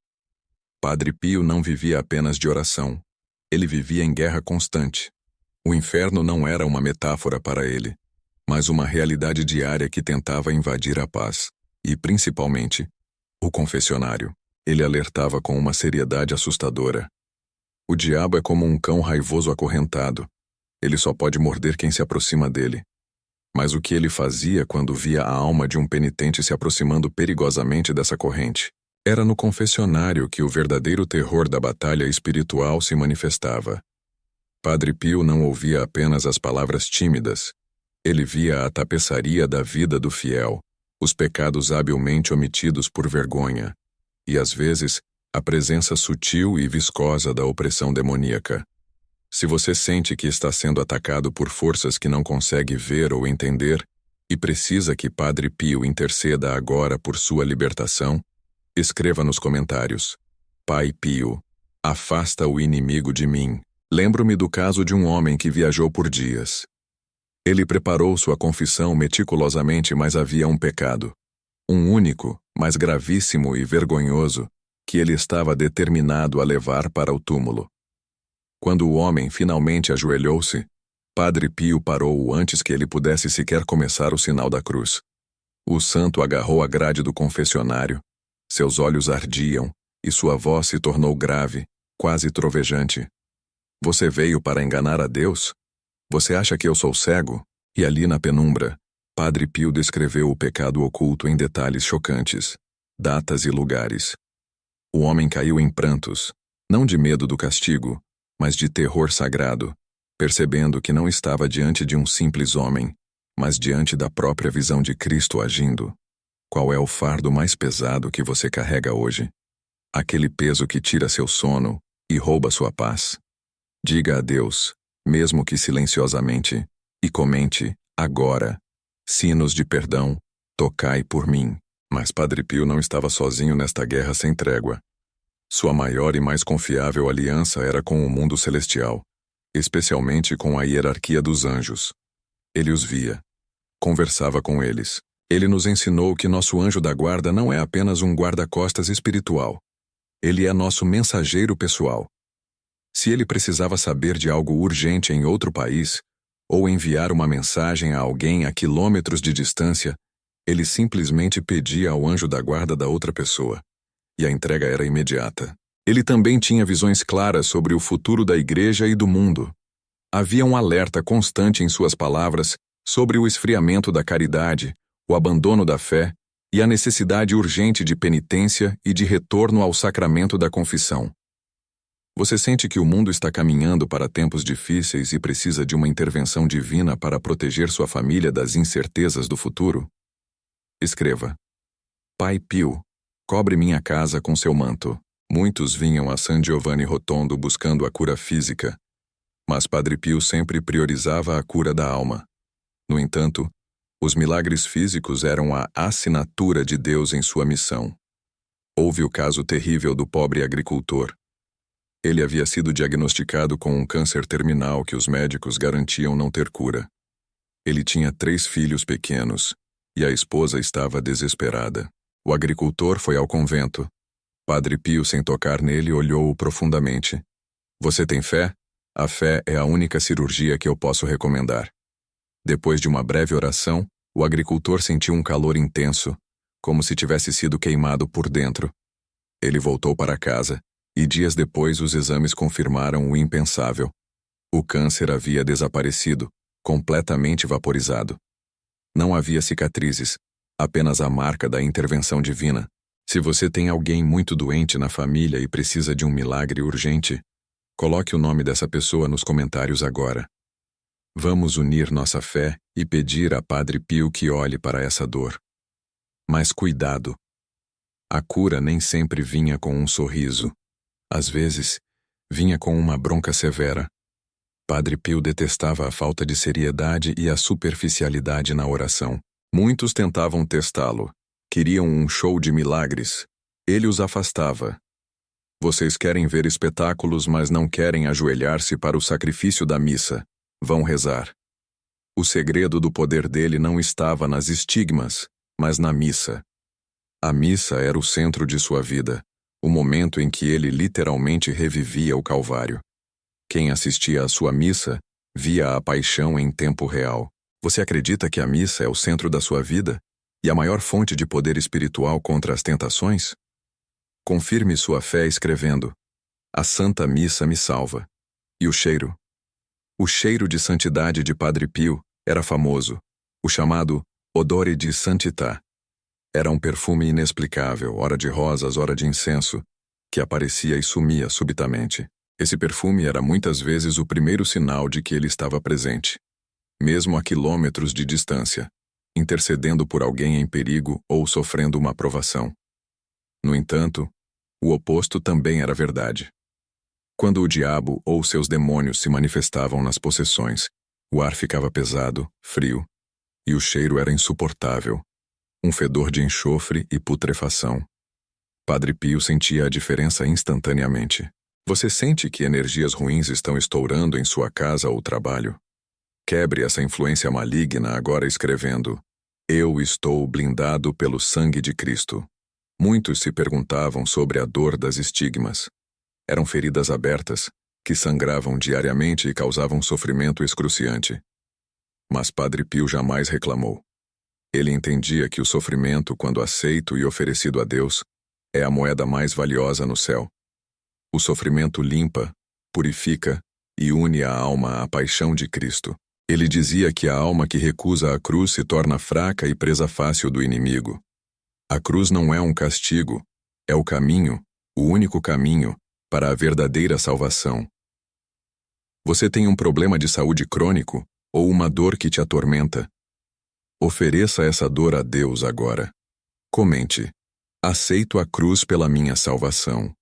Padre Pio não vivia apenas de oração. Ele vivia em guerra constante. O inferno não era uma metáfora para ele, mas uma realidade diária que tentava invadir a paz, e, principalmente, o confessionário. Ele alertava com uma seriedade assustadora. O diabo é como um cão raivoso acorrentado. Ele só pode morder quem se aproxima dele. Mas o que ele fazia quando via a alma de um penitente se aproximando perigosamente dessa corrente? Era no confessionário que o verdadeiro terror da batalha espiritual se manifestava. Padre Pio não ouvia apenas as palavras tímidas. Ele via a tapeçaria da vida do fiel, os pecados habilmente omitidos por vergonha, e às vezes a presença sutil e viscosa da opressão demoníaca. Se você sente que está sendo atacado por forças que não consegue ver ou entender e precisa que Padre Pio interceda agora por sua libertação, escreva nos comentários: Pai Pio, afasta o inimigo de mim. Lembro-me do caso de um homem que viajou por dias. Ele preparou sua confissão meticulosamente, mas havia um pecado. Um único, mas gravíssimo e vergonhoso, que ele estava determinado a levar para o túmulo. Quando o homem finalmente ajoelhou-se, Padre Pio parou-o antes que ele pudesse sequer começar o sinal da cruz. O santo agarrou a grade do confessionário. Seus olhos ardiam e sua voz se tornou grave, quase trovejante. Você veio para enganar a Deus? Você acha que eu sou cego? E ali na penumbra, Padre Pio descreveu o pecado oculto em detalhes chocantes, datas e lugares. O homem caiu em prantos, não de medo do castigo, mas de terror sagrado, percebendo que não estava diante de um simples homem, mas diante da própria visão de Cristo agindo. Qual é o fardo mais pesado que você carrega hoje? Aquele peso que tira seu sono e rouba sua paz? Diga a Deus, mesmo que silenciosamente, e comente, agora: Sinos de perdão, tocai por mim. Mas Padre Pio não estava sozinho nesta guerra sem trégua. Sua maior e mais confiável aliança era com o mundo celestial, especialmente com a hierarquia dos anjos. Ele os via, conversava com eles. Ele nos ensinou que nosso anjo da guarda não é apenas um guarda-costas espiritual. Ele é nosso mensageiro pessoal. Se ele precisava saber de algo urgente em outro país, ou enviar uma mensagem a alguém a quilômetros de distância, ele simplesmente pedia ao anjo da guarda da outra pessoa, e a entrega era imediata. Ele também tinha visões claras sobre o futuro da igreja e do mundo. Havia um alerta constante em suas palavras sobre o esfriamento da caridade, o abandono da fé e a necessidade urgente de penitência e de retorno ao sacramento da confissão. Você sente que o mundo está caminhando para tempos difíceis e precisa de uma intervenção divina para proteger sua família das incertezas do futuro? Escreva: Pai Pio, cobre minha casa com seu manto. Muitos vinham a San Giovanni Rotondo buscando a cura física, mas Padre Pio sempre priorizava a cura da alma. No entanto, os milagres físicos eram a assinatura de Deus em sua missão. Houve o caso terrível do pobre agricultor. Ele havia sido diagnosticado com um câncer terminal que os médicos garantiam não ter cura. Ele tinha 3 filhos pequenos, e a esposa estava desesperada. O agricultor foi ao convento. Padre Pio, sem tocar nele, olhou-o profundamente. Você tem fé? A fé é a única cirurgia que eu posso recomendar. Depois de uma breve oração, o agricultor sentiu um calor intenso, como se tivesse sido queimado por dentro. Ele voltou para casa, e dias depois os exames confirmaram o impensável. O câncer havia desaparecido, completamente vaporizado. Não havia cicatrizes, apenas a marca da intervenção divina. Se você tem alguém muito doente na família e precisa de um milagre urgente, coloque o nome dessa pessoa nos comentários agora. Vamos unir nossa fé e pedir a Padre Pio que olhe para essa dor. Mas cuidado! A cura nem sempre vinha com um sorriso. Às vezes, vinha com uma bronca severa. Padre Pio detestava a falta de seriedade e a superficialidade na oração. Muitos tentavam testá-lo. Queriam um show de milagres. Ele os afastava. Vocês querem ver espetáculos, mas não querem ajoelhar-se para o sacrifício da missa. Vão rezar. O segredo do poder dele não estava nas estigmas, mas na missa. A missa era o centro de sua vida, o momento em que ele literalmente revivia o Calvário. Quem assistia à sua missa via a paixão em tempo real. Você acredita que a missa é o centro da sua vida e a maior fonte de poder espiritual contra as tentações? Confirme sua fé escrevendo: a Santa Missa me salva. E o cheiro? O cheiro de santidade de Padre Pio era famoso, o chamado odore di santità. Era um perfume inexplicável, ora de rosas, ora de incenso, que aparecia e sumia subitamente. Esse perfume era muitas vezes o primeiro sinal de que ele estava presente, mesmo a quilômetros de distância, intercedendo por alguém em perigo ou sofrendo uma provação. No entanto, o oposto também era verdade. Quando o diabo ou seus demônios se manifestavam nas possessões, o ar ficava pesado, frio, e o cheiro era insuportável, um fedor de enxofre e putrefação. Padre Pio sentia a diferença instantaneamente. Você sente que energias ruins estão estourando em sua casa ou trabalho? Quebre essa influência maligna agora escrevendo: eu estou blindado pelo sangue de Cristo. Muitos se perguntavam sobre a dor das estigmas. Eram feridas abertas, que sangravam diariamente e causavam sofrimento excruciante. Mas Padre Pio jamais reclamou. Ele entendia que o sofrimento, quando aceito e oferecido a Deus, é a moeda mais valiosa no céu. O sofrimento limpa, purifica e une a alma à paixão de Cristo. Ele dizia que a alma que recusa a cruz se torna fraca e presa fácil do inimigo. A cruz não é um castigo, é o caminho, o único caminho, para a verdadeira salvação. Você tem um problema de saúde crônico ou uma dor que te atormenta? Ofereça essa dor a Deus agora. Comente: aceito a cruz pela minha salvação.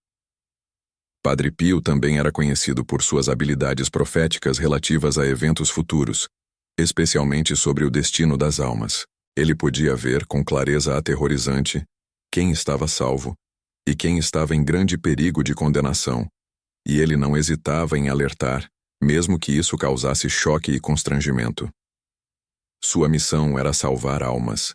Padre Pio também era conhecido por suas habilidades proféticas relativas a eventos futuros, especialmente sobre o destino das almas. Ele podia ver com clareza aterrorizante quem estava salvo e quem estava em grande perigo de condenação, e ele não hesitava em alertar, mesmo que isso causasse choque e constrangimento. Sua missão era salvar almas.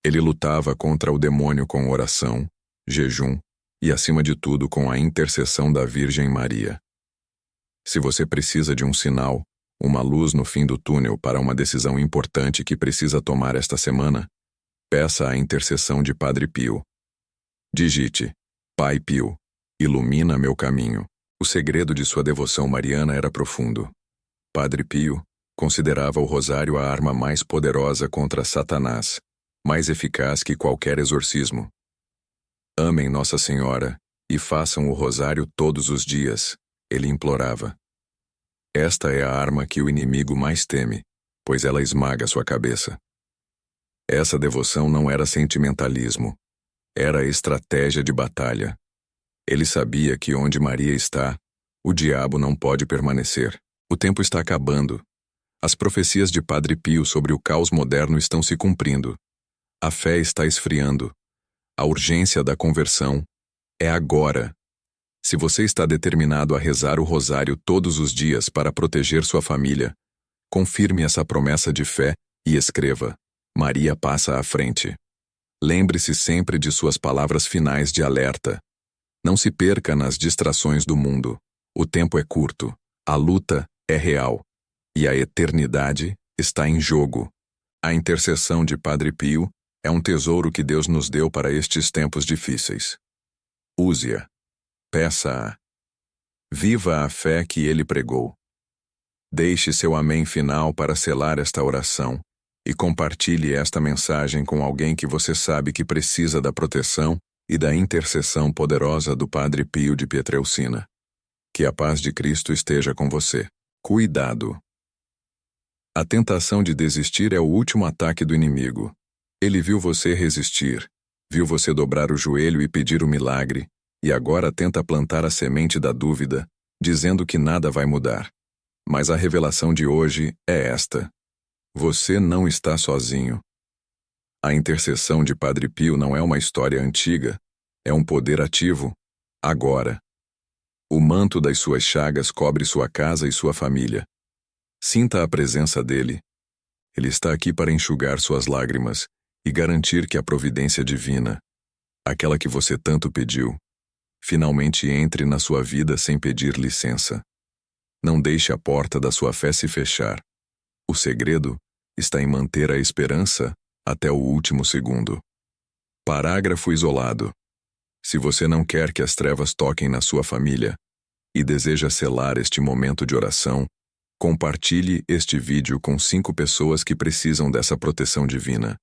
Ele lutava contra o demônio com oração, jejum e, acima de tudo, com a intercessão da Virgem Maria. Se você precisa de um sinal, uma luz no fim do túnel para uma decisão importante que precisa tomar esta semana, peça a intercessão de Padre Pio. Digite: Pai Pio, ilumina meu caminho. O segredo de sua devoção mariana era profundo. Padre Pio considerava o rosário a arma mais poderosa contra Satanás, mais eficaz que qualquer exorcismo. Amem Nossa Senhora e façam o rosário todos os dias, ele implorava. Esta é a arma que o inimigo mais teme, pois ela esmaga sua cabeça. Essa devoção não era sentimentalismo, era estratégia de batalha. Ele sabia que onde Maria está, o diabo não pode permanecer. O tempo está acabando. As profecias de Padre Pio sobre o caos moderno estão se cumprindo. A fé está esfriando. A urgência da conversão é agora. Se você está determinado a rezar o rosário todos os dias para proteger sua família, confirme essa promessa de fé e escreva: Maria passa à frente. Lembre-se sempre de suas palavras finais de alerta. Não se perca nas distrações do mundo. O tempo é curto, a luta é real, e a eternidade está em jogo. A intercessão de Padre Pio é um tesouro que Deus nos deu para estes tempos difíceis. Use-a. Peça-a. Viva a fé que ele pregou. Deixe seu amém final para selar esta oração e compartilhe esta mensagem com alguém que você sabe que precisa da proteção e da intercessão poderosa do Padre Pio de Pietrelcina. Que a paz de Cristo esteja com você. Cuidado! A tentação de desistir é o último ataque do inimigo. Ele viu você resistir, viu você dobrar o joelho e pedir o milagre, e agora tenta plantar a semente da dúvida, dizendo que nada vai mudar. Mas a revelação de hoje é esta: você não está sozinho. A intercessão de Padre Pio não é uma história antiga, é um poder ativo, agora. O manto das suas chagas cobre sua casa e sua família. Sinta a presença dele. Ele está aqui para enxugar suas lágrimas e garantir que a providência divina, aquela que você tanto pediu, finalmente entre na sua vida sem pedir licença. Não deixe a porta da sua fé se fechar. O segredo está em manter a esperança até o último segundo. Parágrafo isolado. Se você não quer que as trevas toquem na sua família e deseja selar este momento de oração, compartilhe este vídeo com 5 pessoas que precisam dessa proteção divina.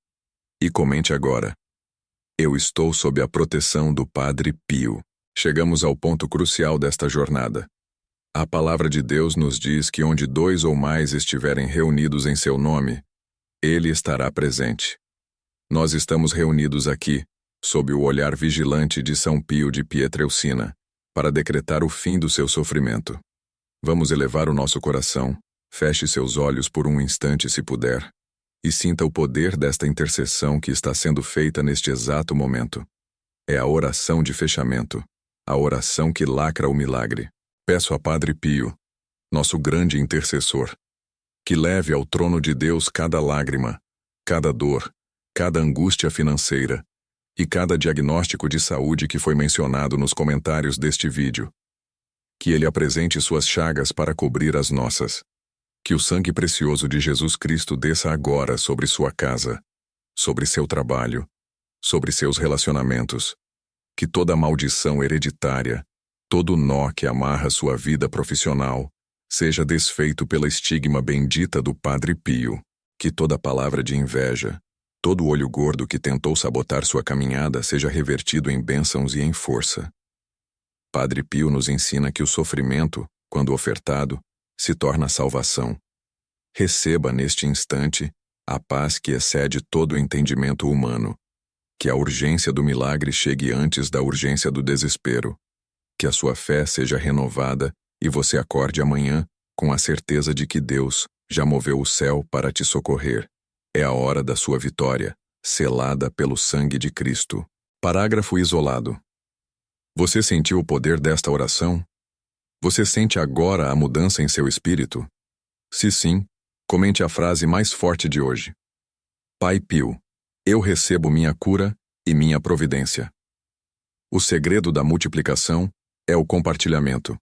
E comente agora: eu estou sob a proteção do Padre Pio. Chegamos ao ponto crucial desta jornada. A palavra de Deus nos diz que onde 2 ou mais estiverem reunidos em seu nome, ele estará presente. Nós estamos reunidos aqui, sob o olhar vigilante de São Pio de Pietrelcina, para decretar o fim do seu sofrimento. Vamos elevar o nosso coração, feche seus olhos por um instante se puder, e sinta o poder desta intercessão que está sendo feita neste exato momento. É a oração de fechamento, a oração que lacra o milagre. Peço a Padre Pio, nosso grande intercessor, que leve ao trono de Deus cada lágrima, cada dor, cada angústia financeira e cada diagnóstico de saúde que foi mencionado nos comentários deste vídeo. Que ele apresente suas chagas para cobrir as nossas. Que o sangue precioso de Jesus Cristo desça agora sobre sua casa, sobre seu trabalho, sobre seus relacionamentos. Que toda maldição hereditária, todo nó que amarra sua vida profissional, seja desfeito pela estigma bendita do Padre Pio. Que toda palavra de inveja, todo olho gordo que tentou sabotar sua caminhada seja revertido em bênçãos e em força. Padre Pio nos ensina que o sofrimento, quando ofertado, se torna salvação. Receba neste instante a paz que excede todo o entendimento humano. Que a urgência do milagre chegue antes da urgência do desespero. Que a sua fé seja renovada e você acorde amanhã com a certeza de que Deus já moveu o céu para te socorrer. É a hora da sua vitória, selada pelo sangue de Cristo. Parágrafo isolado. Você sentiu o poder desta oração? Você sente agora a mudança em seu espírito? Se sim, comente a frase mais forte de hoje. Pai Pio, eu recebo minha cura e minha providência. O segredo da multiplicação é o compartilhamento.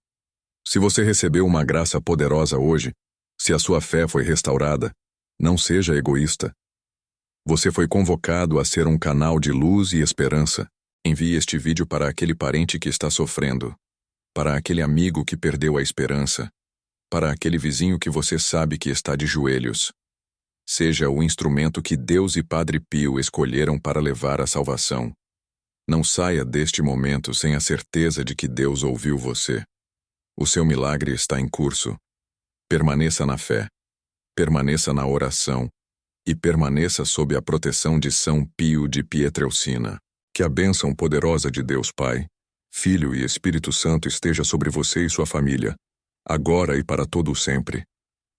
Se você recebeu uma graça poderosa hoje, se a sua fé foi restaurada, não seja egoísta. Você foi convocado a ser um canal de luz e esperança. Envie este vídeo para aquele parente que está sofrendo, para aquele amigo que perdeu a esperança, para aquele vizinho que você sabe que está de joelhos. Seja o instrumento que Deus e Padre Pio escolheram para levar a salvação. Não saia deste momento sem a certeza de que Deus ouviu você. O seu milagre está em curso. Permaneça na fé, permaneça na oração e permaneça sob a proteção de São Pio de Pietrelcina. Que a bênção poderosa de Deus Pai, Filho e Espírito Santo esteja sobre você e sua família, agora e para todo o sempre.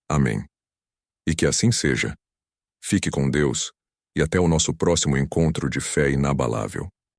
Amém. E que assim seja. Fique com Deus e até o nosso próximo encontro de fé inabalável.